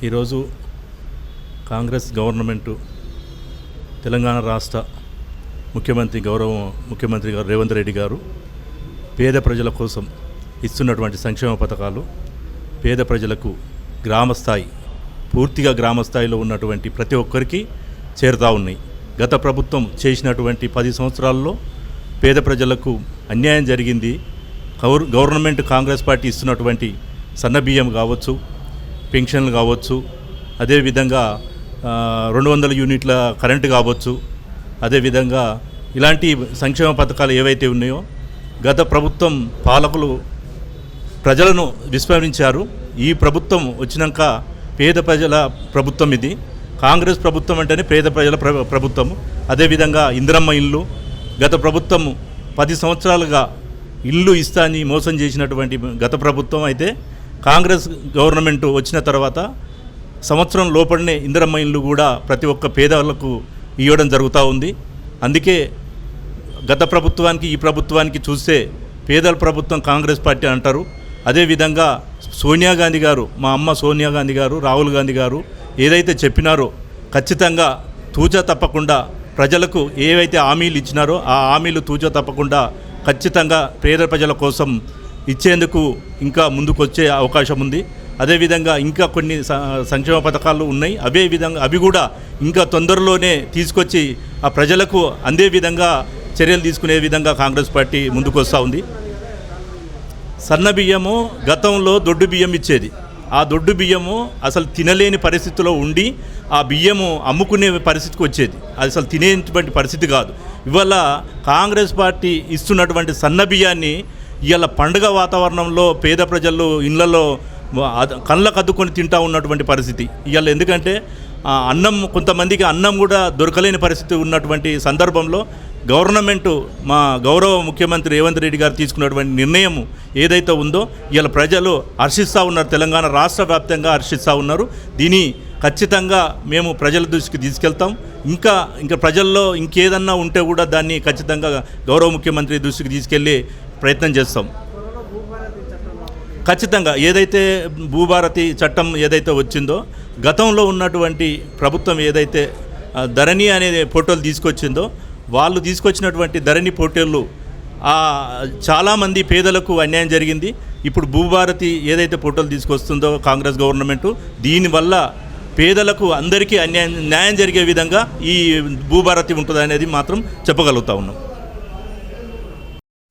ఈరోజు కాంగ్రెస్ గవర్నమెంటు తెలంగాణ రాష్ట్ర గౌరవ ముఖ్యమంత్రి గారు రేవంత్ రెడ్డి గారు పేద ప్రజల కోసం ఇస్తున్నటువంటి సంక్షేమ పథకాలు పేద ప్రజలకు పూర్తిగా గ్రామ స్థాయిలో ఉన్నటువంటి ప్రతి ఒక్కరికి చేరుతూ ఉన్నాయి. గత ప్రభుత్వం చేసినటువంటి 10 సంవత్సరాల్లో పేద ప్రజలకు అన్యాయం జరిగింది. గవర్నమెంట్ కాంగ్రెస్ పార్టీ ఇస్తున్నటువంటి సన్నబియ్యం కావచ్చు, పెన్షన్లు కావచ్చు, అదేవిధంగా 200 యూనిట్ల కరెంటు కావచ్చు, అదేవిధంగా ఇలాంటి సంక్షేమ పథకాలు ఏవైతే ఉన్నాయో గత ప్రభుత్వం పాలకులు ప్రజలను విస్మరించారు. ఈ ప్రభుత్వం వచ్చినాక పేద ప్రజల ప్రభుత్వం ఇది. కాంగ్రెస్ ప్రభుత్వం అంటేనే పేద ప్రజల ప్రభుత్వం. అదేవిధంగా ఇందిరమ్మ ఇల్లు గత ప్రభుత్వం 10 సంవత్సరాలుగా ఇల్లు ఇస్తా అని మోసం చేసినటువంటి గత ప్రభుత్వం అయితే కాంగ్రెస్ గవర్నమెంట్ వచ్చిన తర్వాత సంవత్సరం లోపలనే ఇందిరమ్మ ఇల్లు కూడా ప్రతి ఒక్క పేదలకు ఇవ్వడం జరుగుతూ ఉంది. అందుకే గత ప్రభుత్వానికి ఈ ప్రభుత్వానికి చూస్తే పేదల ప్రభుత్వం కాంగ్రెస్ పార్టీ అంటారు. అదేవిధంగా సోనియా గాంధీ గారు, మా అమ్మ సోనియా గాంధీ గారు, రాహుల్ గాంధీ గారు ఏదైతే చెప్పినారో ఖచ్చితంగా తూచా తప్పకుండా ప్రజలకు ఏవైతే హామీలు ఇచ్చినారో ఆ హామీలు తూచా తప్పకుండా ఖచ్చితంగా పేద ప్రజల కోసం ఇచ్చేందుకు ఇంకా ముందుకు వచ్చే అవకాశం ఉంది. అదేవిధంగా ఇంకా కొన్ని సంక్షేమ పథకాలు ఉన్నాయి. అవి కూడా ఇంకా తొందరలోనే తీసుకొచ్చి ఆ ప్రజలకు అందే విధంగా చర్యలు తీసుకునే విధంగా కాంగ్రెస్ పార్టీ ముందుకు వస్తూ ఉంది. సన్న బియ్యము గతంలో దొడ్డు బియ్యం ఇచ్చేది. ఆ దొడ్డు బియ్యము అసలు తినలేని పరిస్థితిలో ఉండి ఆ బియ్యము అమ్ముకునే పరిస్థితికి వచ్చేది. అది అసలు తినేటువంటి పరిస్థితి కాదు. ఇవాళ కాంగ్రెస్ పార్టీ ఇస్తున్నటువంటి సన్న బియ్యాన్ని ఇవాళ పండుగ వాతావరణంలో పేద ప్రజలు ఇళ్లలో కళ్ళకు అద్దుకొని తింటూ ఉన్నటువంటి పరిస్థితి ఇవాళ. ఎందుకంటే అన్నం కొంతమందికి అన్నం కూడా దొరకలేని పరిస్థితి ఉన్నటువంటి సందర్భంలో గవర్నమెంటు మా గౌరవ ముఖ్యమంత్రి రేవంత్ రెడ్డి గారు తీసుకున్నటువంటి నిర్ణయం ఏదైతే ఉందో ఇవాళ ప్రజలు హర్షిస్తూ ఉన్నారు. తెలంగాణ రాష్ట్ర వ్యాప్తంగా హర్షిస్తూ ఉన్నారు. దీన్ని ఖచ్చితంగా మేము ప్రజల దృష్టికి తీసుకెళ్తాం. ఇంకా ప్రజల్లో ఇంకేదన్నా ఉంటే కూడా దాన్ని ఖచ్చితంగా గౌరవ ముఖ్యమంత్రి దృష్టికి తీసుకెళ్ళి ప్రయత్నం చేస్తాం. ఖచ్చితంగా ఏదైతే భూభారతి చట్టం ఏదైతే వచ్చిందో గతంలో ఉన్నటువంటి ప్రభుత్వం ఏదైతే ధరణి అనే పోర్టల్ తీసుకొచ్చిందో వాళ్ళు తీసుకొచ్చినటువంటి ధరణి పోర్టళ్ళు చాలామంది పేదలకు అన్యాయం జరిగింది. ఇప్పుడు భూభారతి ఏదైతే పోర్టల్ తీసుకొస్తుందో కాంగ్రెస్ గవర్నమెంటు దీనివల్ల పేదలకు అందరికీ న్యాయం జరిగే విధంగా ఈ భూభారతి ఉంటుంది అనేది మాత్రం చెప్పగలుగుతా ఉన్నాం.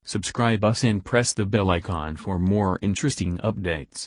Subscribe us and press the bell icon for more interesting updates.